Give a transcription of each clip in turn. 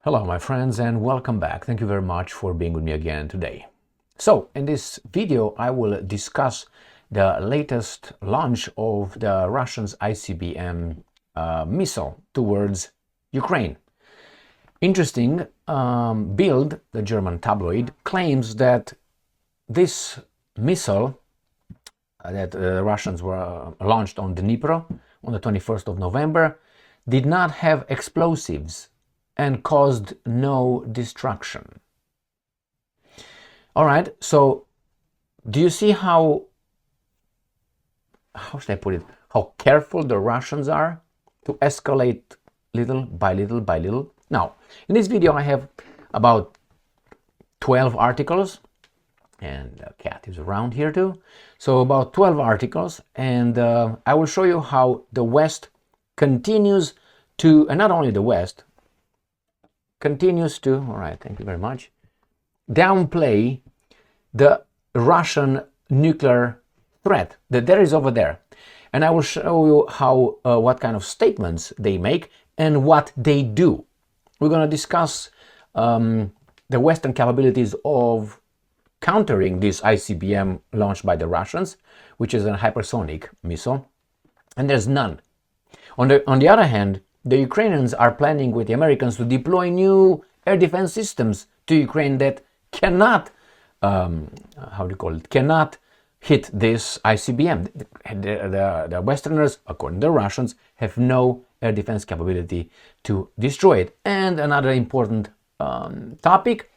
Hello my friends and welcome back. Thank you very much for being with me again today. So in this video I will discuss the latest launch of the Russians' ICBM missile towards Ukraine. Interesting, Bild, the German tabloid, claims that this missile that the Russians were launched on Dnipro on the 21st of November did not have explosives and caused no destruction. All right, so do you see how should I put it, how careful the Russians are to escalate little by little by little? Now, in this video I have about 12 articles, and the cat is around here too. So about 12 articles, and I will show you how the West continues to, and not only the West, continues to, all right, thank you very much, downplay the Russian nuclear threat that there is over there. And I will show you how, what kind of statements they make and what they do. We're going to discuss the Western capabilities of countering this ICBM launched by the Russians, which is a hypersonic missile, and there's none. On the other hand, the Ukrainians are planning with the Americans to deploy new air defense systems to Ukraine that cannot, cannot hit this ICBM. The Westerners, according to the Russians, have no air defense capability to destroy it. And another important topic,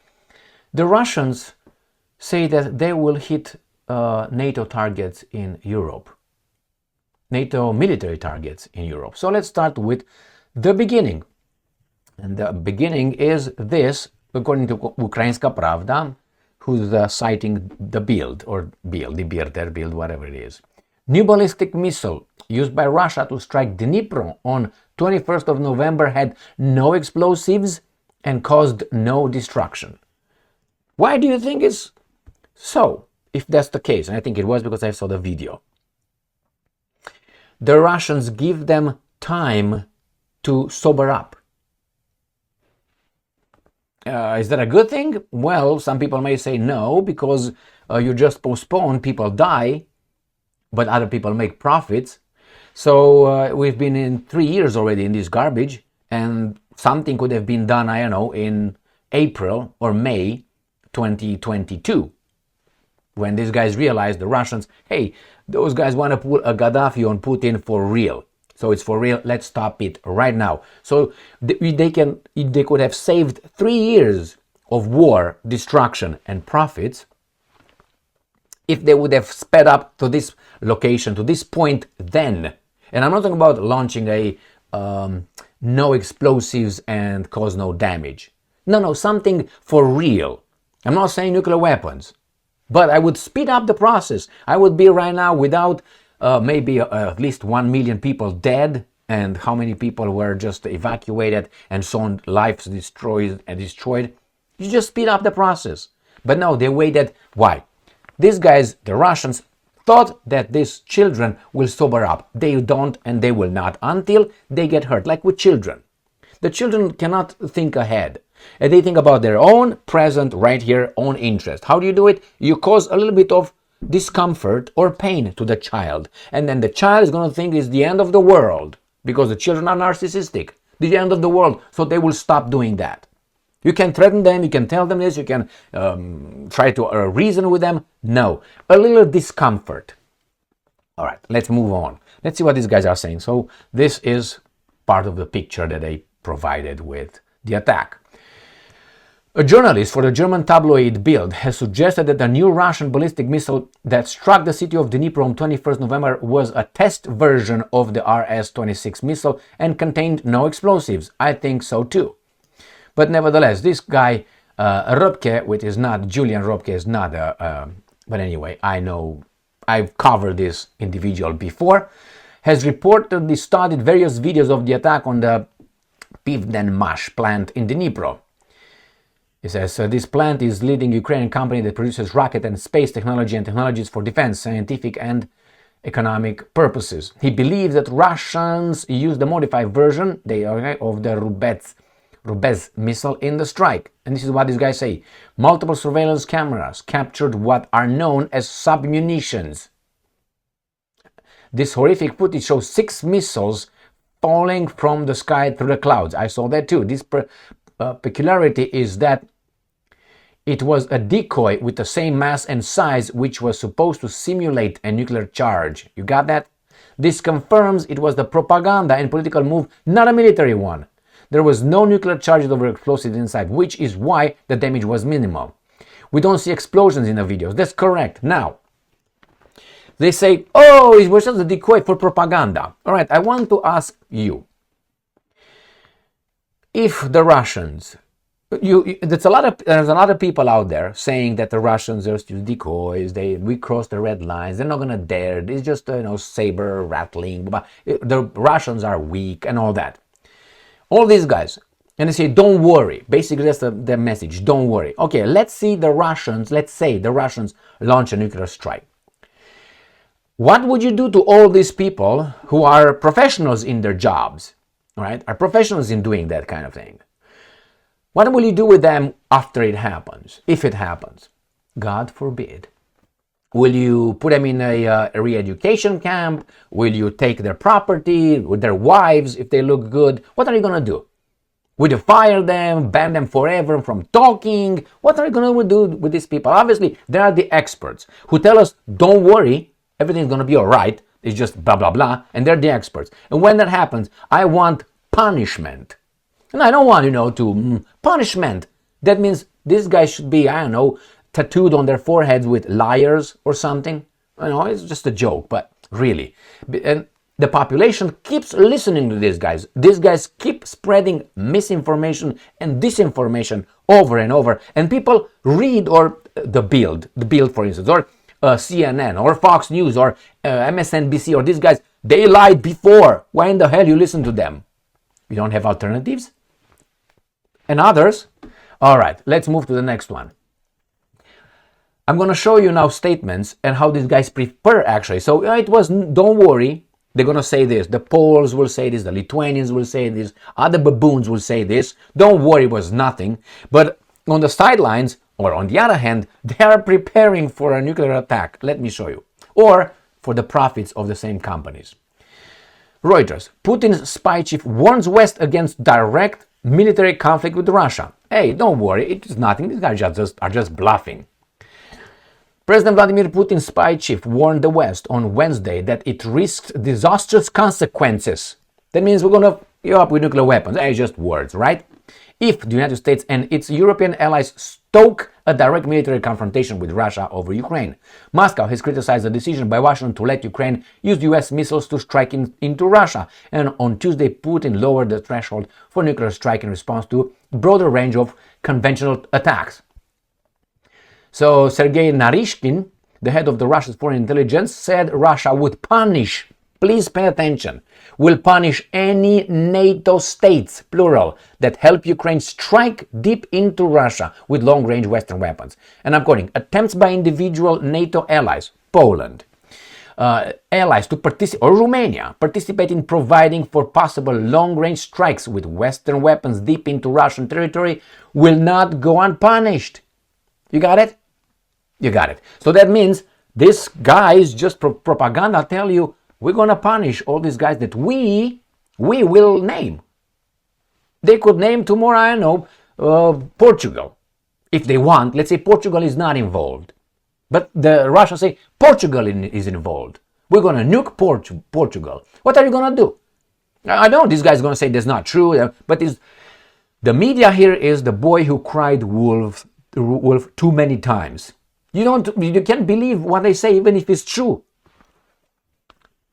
the Russians say that they will hit NATO targets in Europe, NATO military targets in Europe. So let's start with the beginning. And the beginning is this, according to Ukrainska Pravda, who's citing the Bild, or Bild, the Bild, whatever it is. New ballistic missile used by Russia to strike Dnipro on 21st of November had no explosives and caused no destruction. Why do you think it's so, if that's the case? And I think it was because I saw the video. The Russians give them time to sober up. Is that a good thing? Well, some people may say no, because you just postpone, people die, but other people make profits. So we've been in 3 years already in this garbage, and something could have been done, I don't know, in April or May 2022, when these guys realized, the Russians, hey, those guys want to put a Gaddafi on Putin for real. So it's for real, let's stop it right now. So they could have saved 3 years of war, destruction and profits if they would have sped up to this location, to this point then. And I'm not talking about launching a no explosives and cause no damage. No, something for real. I'm not saying nuclear weapons, but I would speed up the process. I would be right now without maybe at least 1 million people dead, and how many people were just evacuated and so on, lives destroyed. You just speed up the process. But no, they waited. Why? These guys, the Russians, thought that these children will sober up. They don't, and they will not until they get hurt, like with children. The children cannot think ahead. And they think about their own present, right here, own interest. How do you do it? You cause a little bit of discomfort or pain to the child, and then the child is going to think it's the end of the world, because the children are narcissistic, the end of the world, so they will stop doing that. You can threaten them, you can tell them this, you can try to reason with them. No, a little discomfort. All right, let's move on. Let's see what these guys are saying. So this is part of the picture that they provided with the attack. A journalist for the German tabloid Bild has suggested that the new Russian ballistic missile that struck the city of Dnipro on 21st November was a test version of the RS-26 missile and contained no explosives. I think so too. But nevertheless, this guy, Röpke, which is not, Julian Röpke is not, but anyway, I know, I've covered this individual before, has reportedly studied various videos of the attack on the Pivdenmash plant in Dnipro. He says, this plant is leading Ukrainian company that produces rocket and space technology and technologies for defense, scientific and economic purposes. He believes that Russians use the modified version of the Rubez missile in the strike. And this is what these guys say. Multiple surveillance cameras captured what are known as submunitions. This horrific footage shows 6 missiles falling from the sky through the clouds. I saw that too. This peculiarity is that it was a decoy with the same mass and size which was supposed to simulate a nuclear charge. You got that? This confirms it was the propaganda and political move, not a military one. There was no nuclear charges over explosives inside, which is why the damage was minimal. We don't see explosions in the videos. That's correct. Now, they say, oh, it was just a decoy for propaganda. All right, I want to ask you, if the Russians, there's a lot of people out there saying that the Russians are just decoys. We crossed the red lines. They're not gonna dare. It's just saber rattling. The Russians are weak and all that. All these guys, and they say, don't worry. Basically, that's the message. Don't worry. Okay, let's say the Russians launch a nuclear strike. What would you do to all these people who are professionals in their jobs, right? Are professionals in doing that kind of thing? What will you do with them after it happens, if it happens? God forbid. Will you put them in a re-education camp? Will you take their property, with their wives, if they look good? What are you going to do? Will you fire them, ban them forever from talking? What are you going to do with these people? Obviously, they are the experts who tell us, don't worry, everything's going to be all right. It's just blah, blah, blah. And they're the experts. And when that happens, I want punishment. And I don't want, to punishment. That means these guys should be, tattooed on their foreheads with liars or something. It's just a joke, but really. And the population keeps listening to these guys. These guys keep spreading misinformation and disinformation over and over. And people read, or the Bild, for instance, or CNN, or Fox News, or MSNBC, or these guys, they lied before. Why in the hell you listen to them? You don't have alternatives? And others? All right, let's move to the next one. I'm going to show you now statements and how these guys prepare actually. So it was, don't worry, they're going to say this. The Poles will say this, the Lithuanians will say this, other baboons will say this. Don't worry, it was nothing. But on the sidelines, or on the other hand, they are preparing for a nuclear attack. Let me show you. Or for the profits of the same companies. Reuters, Putin's spy chief warns West against direct military conflict with Russia. Hey, don't worry, it is nothing. These guys are just bluffing. President Vladimir Putin's spy chief warned the West on Wednesday that it risks disastrous consequences. That means we're going to go up with nuclear weapons. Hey, just words, right? If the United States and its European allies stoke a direct military confrontation with Russia over Ukraine. Moscow has criticized the decision by Washington to let Ukraine use US missiles to strike into Russia. And on Tuesday, Putin lowered the threshold for nuclear strike in response to a broader range of conventional attacks. So Sergei Naryshkin, the head of the Russian foreign intelligence, said Russia would punish, please pay attention, will punish any NATO states, plural, that help Ukraine strike deep into Russia with long-range Western weapons. And I'm quoting, attempts by individual NATO allies, Poland, allies to participate, or Romania, participate in providing for possible long-range strikes with Western weapons deep into Russian territory will not go unpunished. You got it? You got it. So that means this guys just propaganda tell you we're going to punish all these guys that we will name. They could name tomorrow, I know, Portugal. If they want, let's say Portugal is not involved. But the Russians say Portugal is involved. We're going to nuke Portugal. What are you going to do? I know this guy's going to say that's not true, but the media here is the boy who cried wolf too many times. You can't believe what they say even if it's true.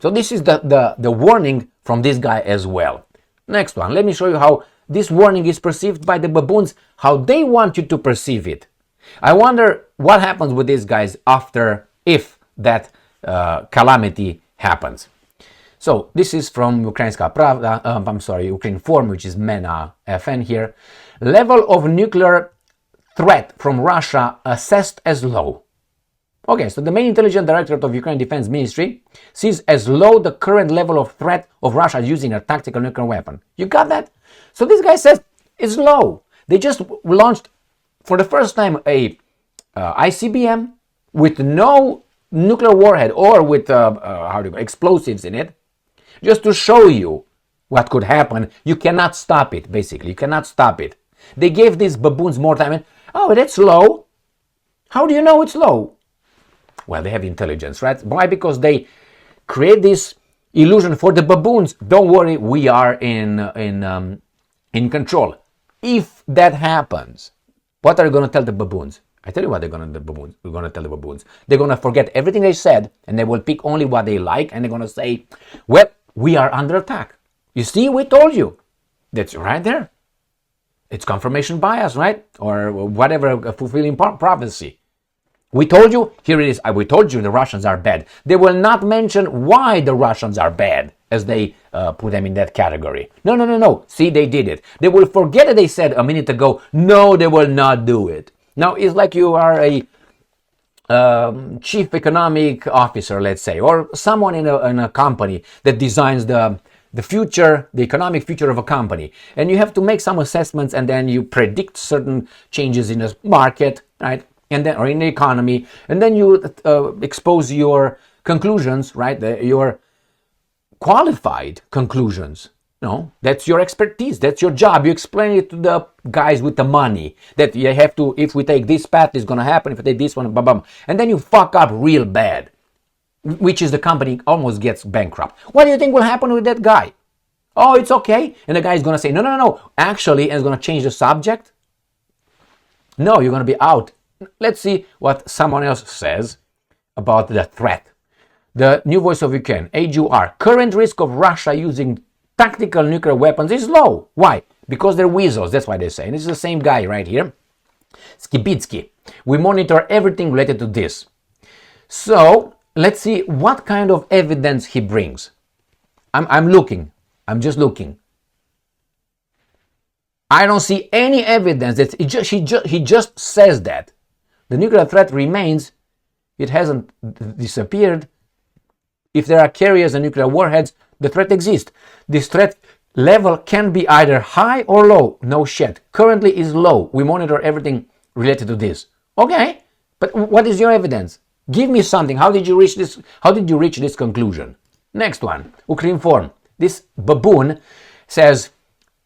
So this is the warning from this guy as well. Next one, let me show you how this warning is perceived by the baboons, how they want you to perceive it. I wonder what happens with these guys if that calamity happens. So this is from Ukrainska Pravda, Ukraine Forum, which is MENA FN here. Level of nuclear threat from Russia assessed as low. Okay, so the main intelligence directorate of Ukraine Defense Ministry sees as low the current level of threat of Russia using a tactical nuclear weapon. You got that? So this guy says is low. They just launched for the first time a ICBM with no nuclear warhead or with explosives in it, just to show you what could happen. You cannot stop it, basically. You cannot stop it. They gave these baboons more time. And, oh, that's low. How do you know it's low? Well, they have intelligence, right? Why? Because they create this illusion for the baboons. Don't worry, we are in control. If that happens, what are you going to tell the baboons? I tell you what we're going to tell the baboons. They're going to forget everything they said, and they will pick only what they like, and they're going to say, well, we are under attack. You see, we told you. That's right there. It's confirmation bias, right? Or whatever, fulfilling prophecy. We told you, here it is. We told you the Russians are bad. They will not mention why the Russians are bad as they put them in that category. No. See, they did it. They will forget that they said a minute ago, no, they will not do it. Now, it's like you are a chief economic officer, let's say, or someone in a company that designs the future, the economic future of a company. And you have to make some assessments, and then you predict certain changes in the market, right? And then, or in the economy, and then you expose your conclusions, right? Your qualified conclusions. No, that's your expertise. That's your job. You explain it to the guys with the money that you have to. If we take this path, it's gonna happen. If we take this one, blah, blah, blah. And then you fuck up real bad, which is the company almost gets bankrupt. What do you think will happen with that guy? Oh, it's okay. And the guy is gonna say, no. Actually, and it's gonna change the subject. No, you're gonna be out. Let's see what someone else says about the threat. The new voice of Ukraine, AGUR. Current risk of Russia using tactical nuclear weapons is low. Why? Because they're weasels. That's why they say. And this is the same guy right here. Skibitsky. We monitor everything related to this. So let's see what kind of evidence he brings. I'm looking. I'm just looking. I don't see any evidence that he just says that. The nuclear threat remains. It hasn't disappeared. If there are carriers and nuclear warheads, the threat exists. This threat level can be either high or low. No shit. Currently is low. We monitor everything related to this. Okay, but what is your evidence? Give me something. How did you reach this? How did you reach this conclusion? Next one. Ukrinform. This baboon says,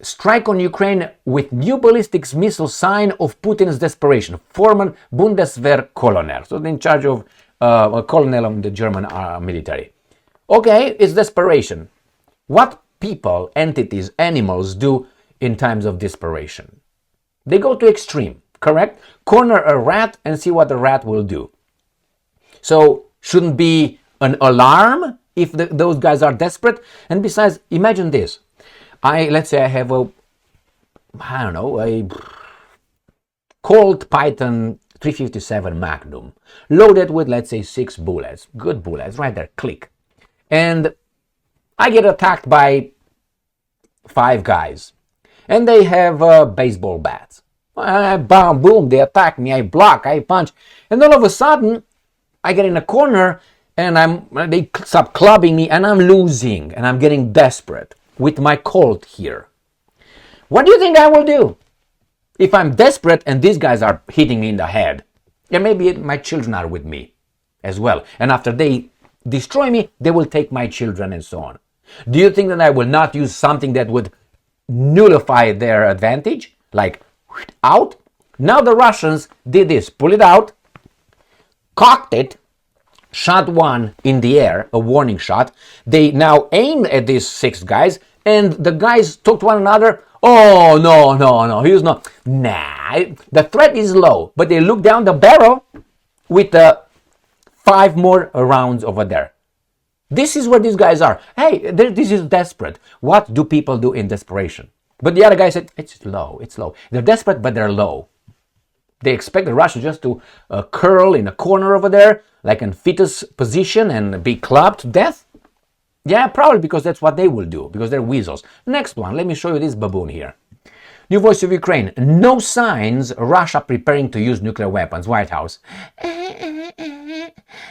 strike on Ukraine with new ballistic missile, sign of Putin's desperation. Former Bundeswehr colonel. So in charge of a colonel of the German military. Okay, it's desperation. What people, entities, animals do in times of desperation? They go to extreme, correct? Corner a rat and see what the rat will do. So shouldn't be an alarm if those guys are desperate. And besides, imagine this. Let's say I have a Colt Python 357 Magnum loaded with, let's say, 6 bullets. Good bullets, right there, click. And I get attacked by 5 guys. And they have baseball bats. Bam, boom, they attack me, I block, I punch. And all of a sudden, I get in a corner and they stop clubbing me and I'm losing. And I'm getting desperate with my Colt here. What do you think I will do? If I'm desperate and these guys are hitting me in the head, and maybe my children are with me as well. And after they destroy me, they will take my children and so on. Do you think that I will not use something that would nullify their advantage? Like, out? Now the Russians did this. Pull it out, cocked it, shot one in the air, a warning shot. They now aim at these 6 guys, and the guys talk to one another. Oh, no, he's not. Nah, the threat is low, but they look down the barrel with 5 more rounds over there. This is where these guys are. Hey, this is desperate. What do people do in desperation? But the other guy said, it's low. They're desperate, but they're low. They expect the Russians just to curl in a corner over there, like in fetus position and be clubbed to death. Yeah, probably because that's what they will do, because they're weasels. Next one, let me show you this baboon here. New voice of Ukraine. No signs Russia preparing to use nuclear weapons. White House.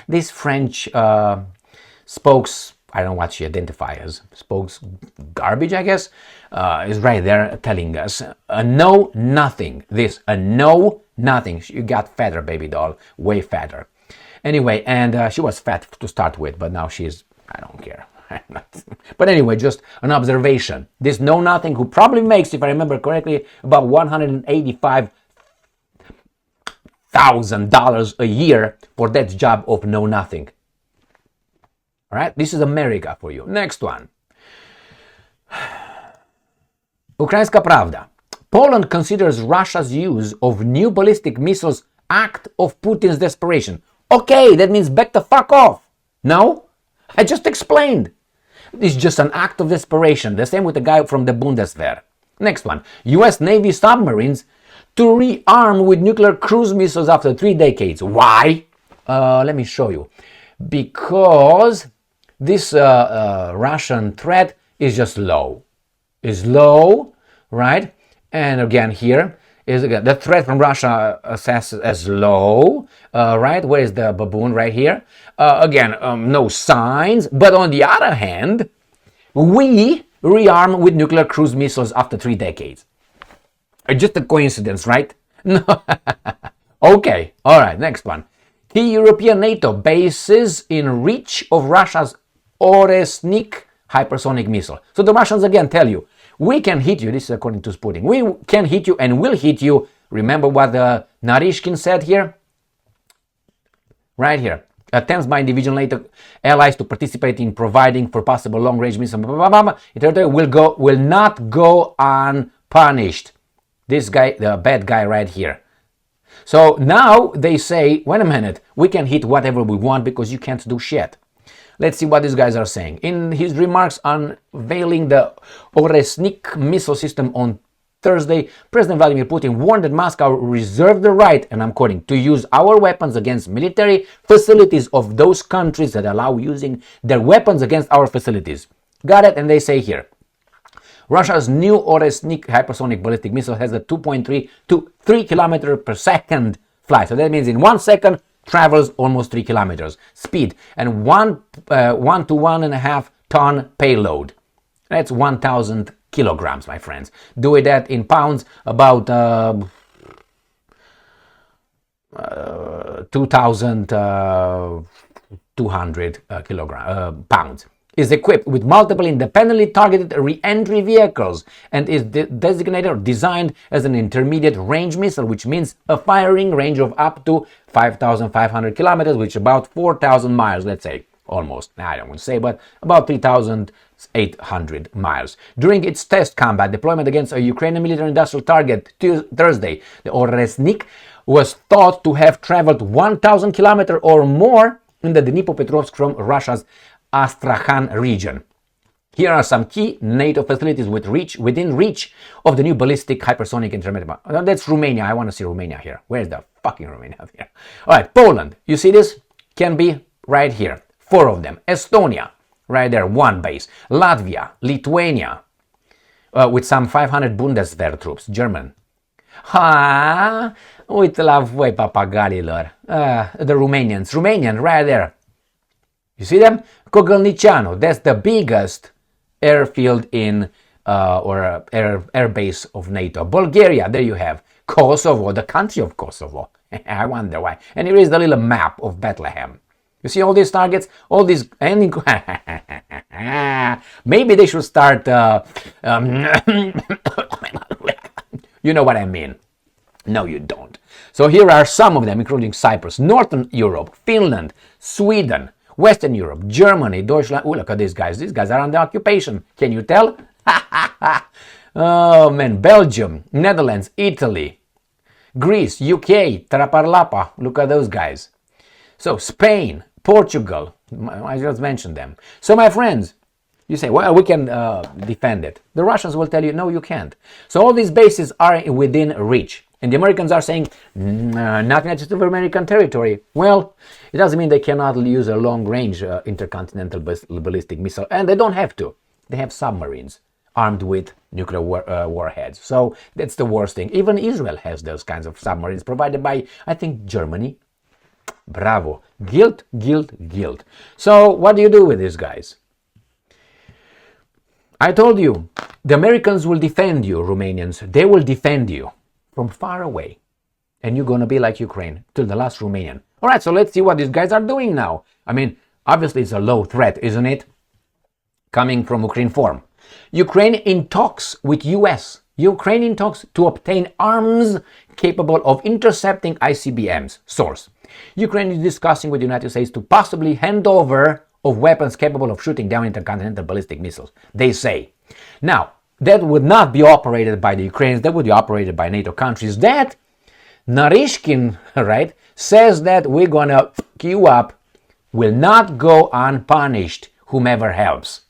This French I don't know what she identifies as, spokes garbage, I guess, is right there telling us a no nothing. This a no nothing. You got fatter, baby doll, way fatter. Anyway, and she was fat to start with, but now she's, I don't care. But anyway, just an observation. This know nothing, who probably makes, if I remember correctly, about $185,000 a year for that job of know nothing. All right, this is America for you. Next one. Ukraińska Prawda. Poland considers Russia's use of new ballistic missiles act of Putin's desperation. Okay, that means back the fuck off. No? I just explained. It's just an act of desperation. The same with the guy from the Bundeswehr. Next one. US Navy submarines to rearm with nuclear cruise missiles after 3 decades. Why? Let me show you. Because this Russian threat is just low. Is low, right? And again here is again the threat from Russia assessed as low, right? Where is the baboon? Right here. Again, no signs. But on the other hand, we rearm with nuclear cruise missiles after 3 decades. Just a coincidence, right? No. Okay. All right. Next one. Key European NATO bases in reach of Russia's Oreshnik hypersonic missile. So the Russians again tell you, we can hit you. This is according to Putin. We can hit you and will hit you. Remember what Naryshkin said here? Right here. Attempts by individual NATO allies to participate in providing for possible long-range missiles will not go unpunished. This guy, the bad guy right here. So now they say, wait a minute, we can hit whatever we want because you can't do shit. Let's see what these guys are saying. In his remarks unveiling the Oreshnik missile system on Thursday, President Vladimir Putin warned that Moscow reserved the right, and I'm quoting, to use our weapons against military facilities of those countries that allow using their weapons against our facilities. Got it? And they say here, Russia's new Oreshnik hypersonic ballistic missile has a 2.3 to 3 kilometers per second flight. So that means in 1 second, travels almost 3 kilometers speed and 1 to 1.5 ton payload. That's 1,000 kilograms, my friends. Do that in pounds, about 2,200 pounds. Is equipped with multiple independently targeted re-entry vehicles and is designated or designed as an intermediate range missile, which means a firing range of up to 5,500 kilometers, which is about 4,000 miles, let's say, almost. I don't want to say, but about 3,800 miles. During its test combat deployment against a Ukrainian military industrial target Thursday, the Oreshnik was thought to have traveled 1,000 kilometers or more in the Dnipro from Russia's Astrakhan region. Here are some key NATO facilities within reach of the new ballistic hypersonic intermediate. That's Romania. I want to see Romania here. Where's the fucking Romania here? All right, Poland. You see this? Can be right here. 4 of them. Estonia, right there, 1 base. Latvia, Lithuania, with some 500 Bundeswehr troops. German. Ha! Uite la voi, papagalilor. The Romanians. Romanian, right there. You see them? Kogălnicianu, that's the biggest airfield in or air base of NATO. Bulgaria, there you have. Kosovo, the country of Kosovo. I wonder why. And here is the little map of Bethlehem. You see all these targets? All these... Maybe they should start... You know what I mean. No, you don't. So here are some of them, including Cyprus, Northern Europe, Finland, Sweden, Western Europe, Germany, Deutschland. Oh, look at these guys. These guys are under occupation. Can you tell? Oh, man. Belgium, Netherlands, Italy, Greece, UK, Traparlapa. Look at those guys. So, Spain, Portugal. I just mentioned them. So, my friends, you say, well, we can defend it. The Russians will tell you, no, you can't. So, all these bases are within reach. And the Americans are saying, nothing just over American territory. Well, it doesn't mean they cannot use a long-range intercontinental ballistic missile. And they don't have to. They have submarines armed with nuclear warheads. So that's the worst thing. Even Israel has those kinds of submarines provided by, I think, Germany. Bravo. Guilt, guilt, guilt. So what do you do with these guys? I told you, the Americans will defend you, Romanians. They will defend you from far away. And you're going to be like Ukraine, till the last Romanian. All right, so let's see what these guys are doing now. I mean, obviously it's a low threat, isn't it? Coming from Ukraine form. Ukraine in talks with US. Ukraine in talks to obtain arms capable of intercepting ICBMs. Source. Ukraine is discussing with the United States to possibly hand over of weapons capable of shooting down intercontinental ballistic missiles. They say. Now, that would not be operated by the Ukrainians. That would be operated by NATO countries. That Naryshkin, right, says that we're going to fuck you up, will not go unpunished, whomever helps.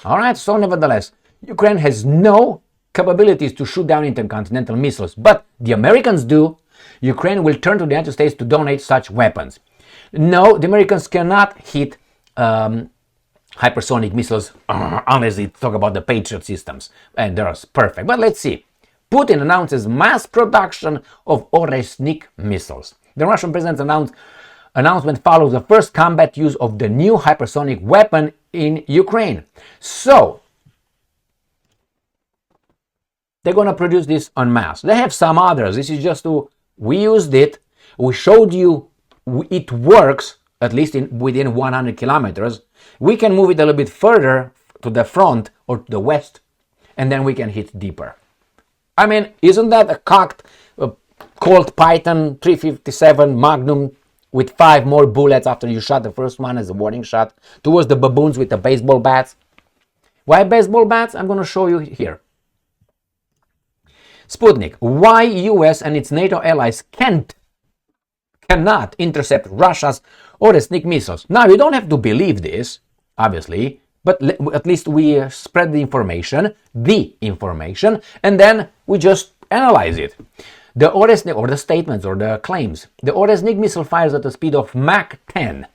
All right, so nevertheless, Ukraine has no capabilities to shoot down intercontinental missiles, but the Americans do. Ukraine will turn to the United States to donate such weapons. No, the Americans cannot hit hypersonic missiles unless they talk about the Patriot systems, and they're perfect. But let's see. Putin announces mass production of Oreshnik missiles. The Russian president's announcement follows the first combat use of the new hypersonic weapon in Ukraine. So, they're going to produce this en masse. They have some others. This is just we used it. We showed you it works, at least within 100 kilometers. We can move it a little bit further to the front or to the west, and then we can hit deeper. I mean, isn't that a cocked Colt Python 357 Magnum with 5 more bullets after you shot the first one as a warning shot towards the baboons with the baseball bats? Why baseball bats? I'm going to show you here. Sputnik, why US and its NATO allies cannot intercept Russia's Oreshnik missiles. Now, you don't have to believe this, obviously, but at least we spread the information, and then we just analyze it. The Oreshnik, or the statements, or the claims, the Oreshnik missile fires at the speed of Mach 10,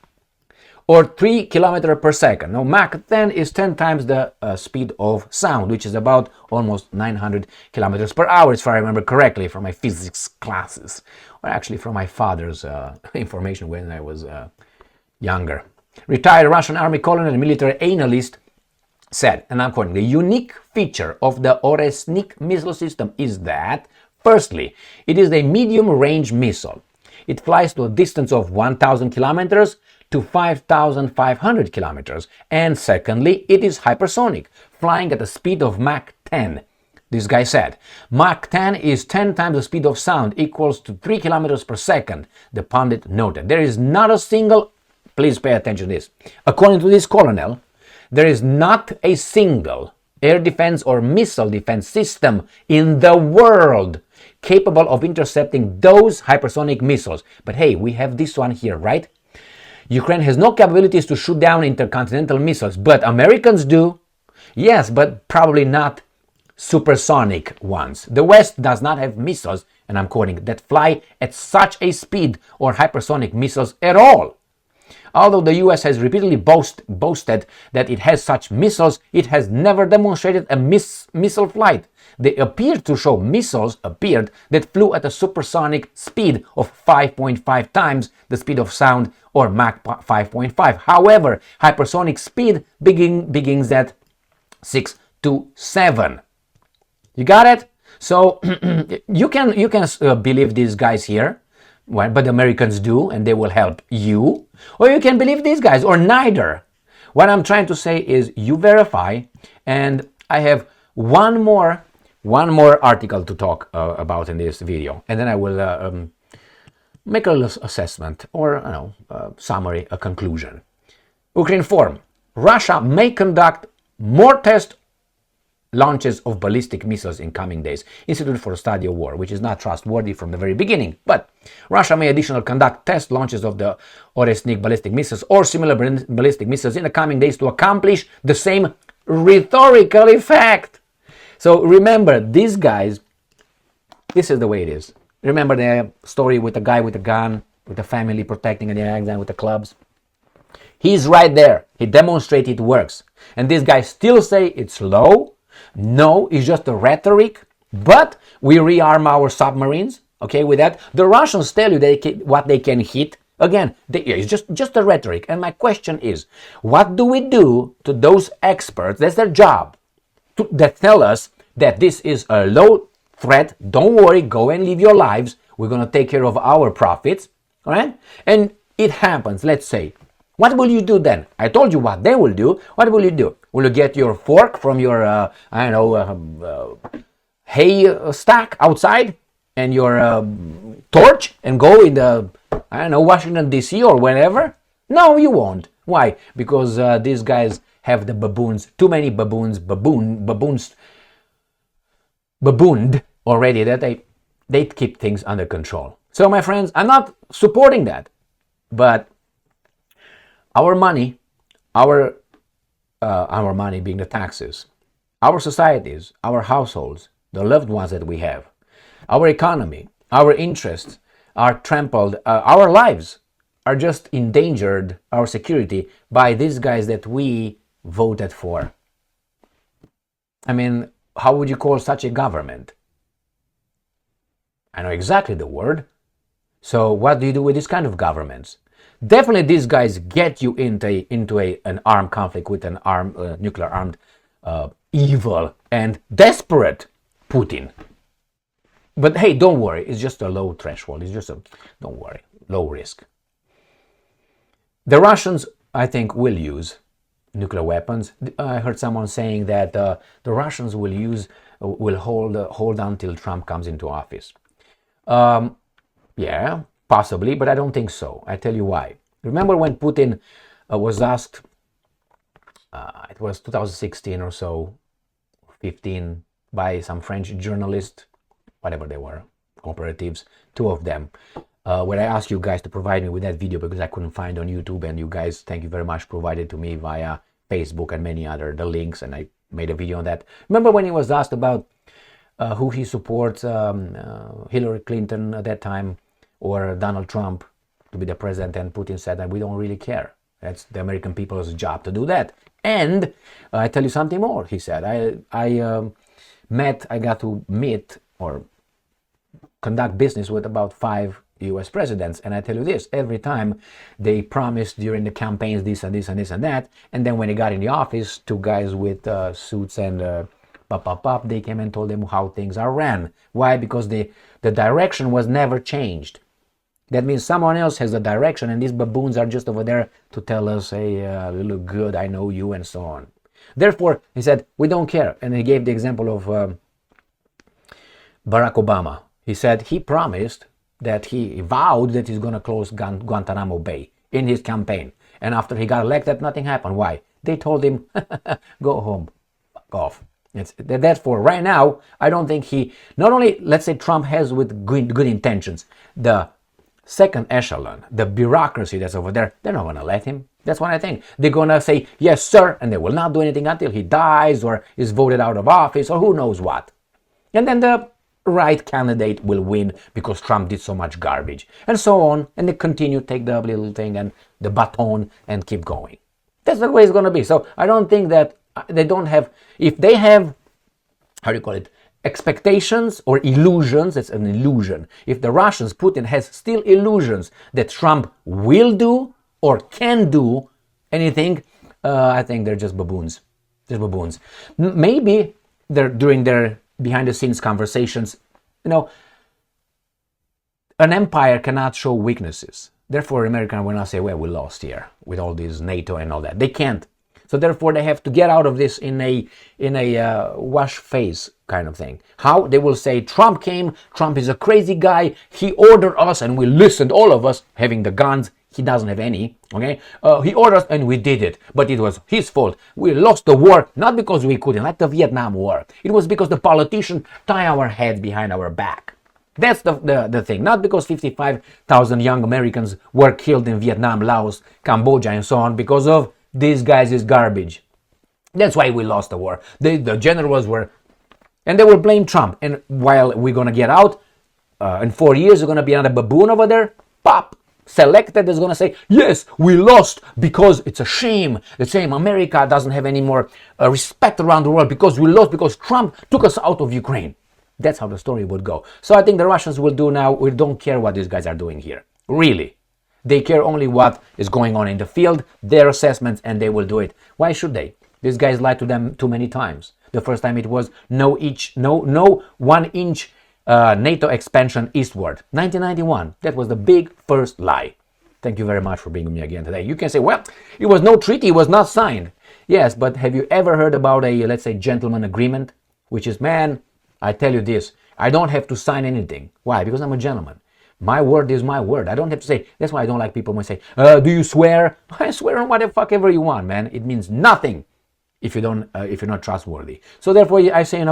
or 3 kilometers per second. Now, Mach 10 is 10 times the speed of sound, which is about almost 900 kilometers per hour, if I remember correctly from my physics classes, or actually from my father's information when I was younger. Retired Russian Army colonel and military analyst said, and I'm quoting, the unique feature of the Oreshnik missile system is that, firstly, it is a medium-range missile. It flies to a distance of 1,000 kilometers to 5,500 kilometers. And secondly, it is hypersonic, flying at the speed of Mach 10. This guy said, Mach 10 is 10 times the speed of sound, equals to 3 kilometers per second, the pundit noted. There is not a single, please pay attention to this, according to this colonel, there is not a single air defense or missile defense system in the world capable of intercepting those hypersonic missiles. But hey, we have this one here, right? Ukraine has no capabilities to shoot down intercontinental missiles, but Americans do. Yes, but probably not supersonic ones. The West does not have missiles, and I'm quoting, that fly at such a speed or hypersonic missiles at all. Although the US has repeatedly boasted that it has such missiles, it has never demonstrated a missile flight. They appeared to show missiles that flew at a supersonic speed of 5.5 times the speed of sound, or Mach 5.5. However, hypersonic speed begins at 6 to 7. You got it? So you can believe these guys here, well, but the Americans do, and they will help you. Or you can believe these guys, or neither. What I'm trying to say is you verify, and I have one more article to talk about in this video, and then I will make a little assessment, or summary, a conclusion. Ukraine forum. Russia may conduct more test launches of ballistic missiles in coming days. Institute for Study of War, which is not trustworthy from the very beginning. But Russia may additionally conduct test launches of the Oreshnik ballistic missiles or similar ballistic missiles in the coming days to accomplish the same rhetorical effect. So remember, these guys, this is the way it is. Remember the story with the guy with the gun, with the family protecting the exam with the clubs? He's right there. He demonstrated it works. And these guys still say it's low. No, it's just a rhetoric. But we rearm our submarines. Okay, with that. The Russians tell you what they can hit Again, it's just a rhetoric. And my question is, what do we do to those experts? That's their job, that tell us that this is a low threat. Don't worry, go and live your lives. We're going to take care of our profits. All right? And it happens, let's say. What will you do then? I told you what they will do. What will you do? Will you get your fork from your, hay stack outside and your torch and go in the, Washington, D.C. or wherever? No, you won't. Why? Because these guys have the baboons, too many baboons, babooned already, that they keep things under control. So, my friends, I'm not supporting that, but our money being the taxes, our societies, our households, the loved ones that we have, our economy, our interests are trampled, our lives are just endangered, our security, by these guys that we voted for. I mean, how would you call such a government? I know exactly the word. So what do you do with this kind of governments? Definitely these guys get you into an armed conflict with an nuclear armed, evil and desperate Putin. But hey, don't worry, it's just a low threshold. Don't worry, low risk. The Russians, I think, will use nuclear weapons. I heard someone saying that the Russians will hold on till Trump comes into office. Yeah, possibly, but I don't think so. I tell you why. Remember when Putin was asked, it was 2016 or so, 15, by some French journalists, whatever they were, operatives, two of them, where I asked you guys to provide me with that video because I couldn't find on YouTube, and you guys, thank you very much, provided to me via Facebook and many other the links, and I made a video on that. Remember when he was asked about who he supports, Hillary Clinton at that time or Donald Trump to be the president, and Putin said that we don't really care. That's the American people's job to do that. And I tell you something more, he said. I got to meet or conduct business with about 5 US presidents, and I tell you this, every time they promised during the campaigns this and this and this and that, and then when they got in the office, two guys with suits and they came and told them how things are ran. Why? Because the direction was never changed. That means someone else has the direction, and these baboons are just over there to tell us, hey, you look good, I know you, and so on. Therefore, he said, we don't care. And he gave the example of Barack Obama. He said he promised that he vowed that he's going to close Guantanamo Bay in his campaign. And after he got elected, nothing happened. Why? They told him, go home, fuck off. Therefore, right now, I don't think not only, let's say Trump has with good intentions, the second echelon, the bureaucracy that's over there, they're not going to let him. That's what I think. They're going to say, yes, sir, and they will not do anything until he dies or is voted out of office or who knows what. And then the right candidate will win because Trump did so much garbage. And so on, and they continue, take the little thing and the baton and keep going. That's the way it's going to be. So I don't think that they don't have, if they have, how do you call it, expectations or illusions, it's an illusion. If the Russians, Putin has still illusions that Trump will do or can do anything, I think they're just baboons. They're baboons. Maybe they're during their behind the scenes conversations, an empire cannot show weaknesses. Therefore, Americans will not say, well, we lost here with all this NATO and all that. They can't. So therefore, they have to get out of this in a wash face kind of thing. How? They will say, Trump came, Trump is a crazy guy, he ordered us and we listened, all of us, having the guns, he doesn't have any, okay? He ordered us and we did it, but it was his fault. We lost the war, not because we couldn't, like the Vietnam War. It was because the politicians tie our heads behind our back. That's the thing, not because 55,000 young Americans were killed in Vietnam, Laos, Cambodia, and so on, because of these guys is garbage. That's why we lost the war. The generals were, and they will blame Trump. And while we're going to get out, in 4 years, there's going to be another baboon over there, pop, selected, is going to say, yes, we lost because it's a shame. The same America doesn't have any more respect around the world because we lost because Trump took us out of Ukraine. That's how the story would go. So I think the Russians will do now, we don't care what these guys are doing here. Really. They care only what is going on in the field, their assessments, and they will do it. Why should they? These guys lied to them too many times. The first time it was no 1 inch NATO expansion eastward. 1991. That was the big first lie. Thank you very much for being with me again today. You can say, well, it was no treaty, it was not signed. Yes, but have you ever heard about a, let's say, gentleman agreement? Which is, man, I tell you this, I don't have to sign anything. Why? Because I'm a gentleman. My word is my word. I don't have to say, that's why I don't like people when say, do you swear? I swear on whatever fuck ever you want, man. It means nothing if you're not trustworthy. So therefore I say,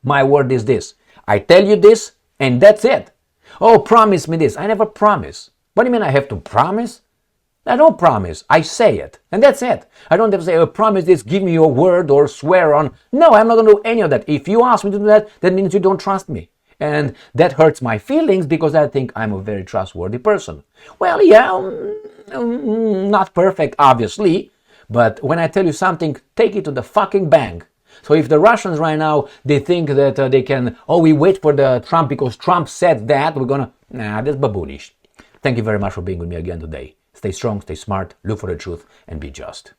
my word is this. I tell you this, and that's it. Oh, promise me this. I never promise. What do you mean I have to promise? I don't promise. I say it, and that's it. I don't have to say, oh, promise this, give me your word, or swear on. No, I'm not going to do any of that. If you ask me to do that, that means you don't trust me. And that hurts my feelings because I think I'm a very trustworthy person. Well, yeah, not perfect, obviously. But when I tell you something, take it to the fucking bank. So if the Russians right now, they think that they can, we wait for the Trump because Trump said that, we're going to, that's baboonish. Thank you very much for being with me again today. Stay strong, stay smart, look for the truth, and be just.